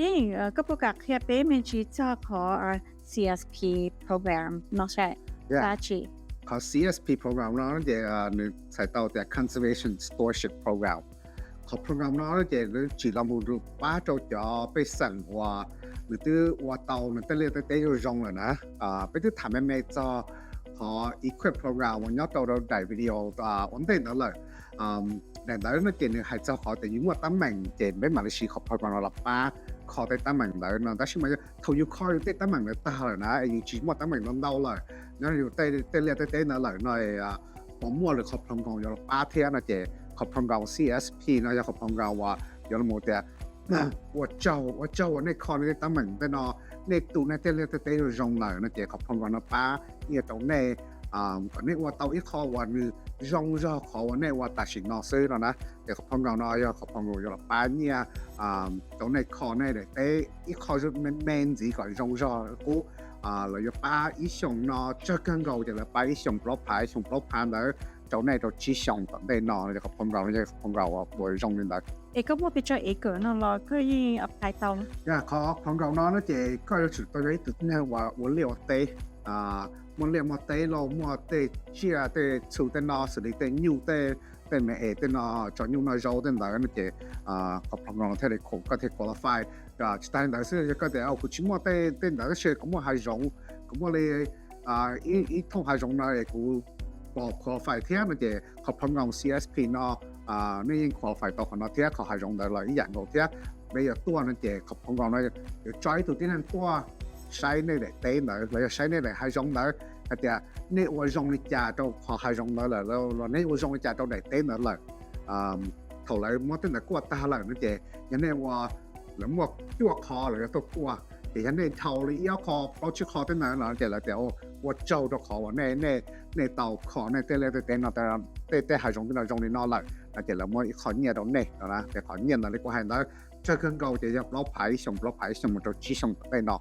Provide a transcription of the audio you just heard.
cái cấp bộ các kia bé mình chỉ cho có CSP program nó sẽ là chỉ có CSP program nó để sai tàu để Conservation Stewardship Program có program nó để chỉ là một group ba cho bây sản và người tư và tàu người ta liên tới rồi rong rồi nè bây giờ thằng em cho họ equip program và nhớ tàu đâu đại video ổn định đó là để đó nó chỉ hay cho họ để những tấm mình chỉ mấy mà chỉ học program là ba khó tới tấm mình đấy nó đó mà thầu yêu khó tới tấm mình ta rồi nè chỉ một tấm mình nó đâu rồi nóอยู่เต้เรียกเต้เนอะเลยหน่อยผมมัวหรือขอบพรองอยู่ป้าเทียนะเจขอบพรองเรา CSP นะจะขอบพรองเราว่าอยู่ละหมดแต่ว่าเจ้าในคอในตั้งเหมือนแต่นอในตู้ในเต้เรียกเต้รงเลยนะเจขอบพรองเรานะป้าเนี่ยตรงในก่อนนี้ว่าเตาอีกคอวันนึงรงรอขอวันนี้ว่าตัดสินนอซื้อแล้วนะเดี๋ยวขอบพรองเราเนาะขอบพรองเราอยู่ละป้าเนี่ยตรงในคอในเต้อีกคอจะแมนจีก่อนรงรอกูrồi ba ý xong nó cho cân cầu thì là ba ý xong block phái đó chỗ này rồi chỉ xong tận đây nó là không rau bồi rong lên đấy. Có một cái chơi cái nó là cái apply tàu. Có không rau nó chỉ có được tôi thấy tự nhiên và muốn liệu tê muốn liệu một tê lo mua tê chia tê chủ tê nó xử lý tê nhiều tê mẹ tê nó cho nhiều nó rau tên đó nó chỉ không rau thế này cũng có thể qualify chỉ tại đó sẽ có thể cũng chỉ mua tên đó sẽ cũng mua hai rong cũng mua lấy ít thông hai rong này cũng bỏ qualify thế nó chỉ không rau CSP nó nên qualify tao còn nó thế có hai rong đó là ý dạng của thế bây giờ tua nó chỉ không rau nó try từ tiếng Anh tua sai này để tên đó lấy sai này để hai rong đó thì nếu ở rong này trả cho họ hai rong đó là nếu ở rong này trả cho để tên đó là thầu lại mỗi tên là qua ta là nó chỉ như nàyว่าแล้วหมวกตัวคอหรือตัวกัวแต่ฉันในเท่าเลยย่อคอเอาชื่อคอตั้งนานแล้วแต่ละเดี๋ยวว่าเจ้าตัวคอว่าในเต่าคอในเต้เลยเต้นเอาแต่หายรงที่เรารงในนอเลยแต่ละมั่วขอเนี่ยตรงนี้นะแต่ขอเนี่ยนะเรียกว่าให้แล้วเจอเครื่องเก่าจะยับล้อไผ่ส่งล้อไผ่ส่งมาตัวชี้ส่งเต้นเนาะ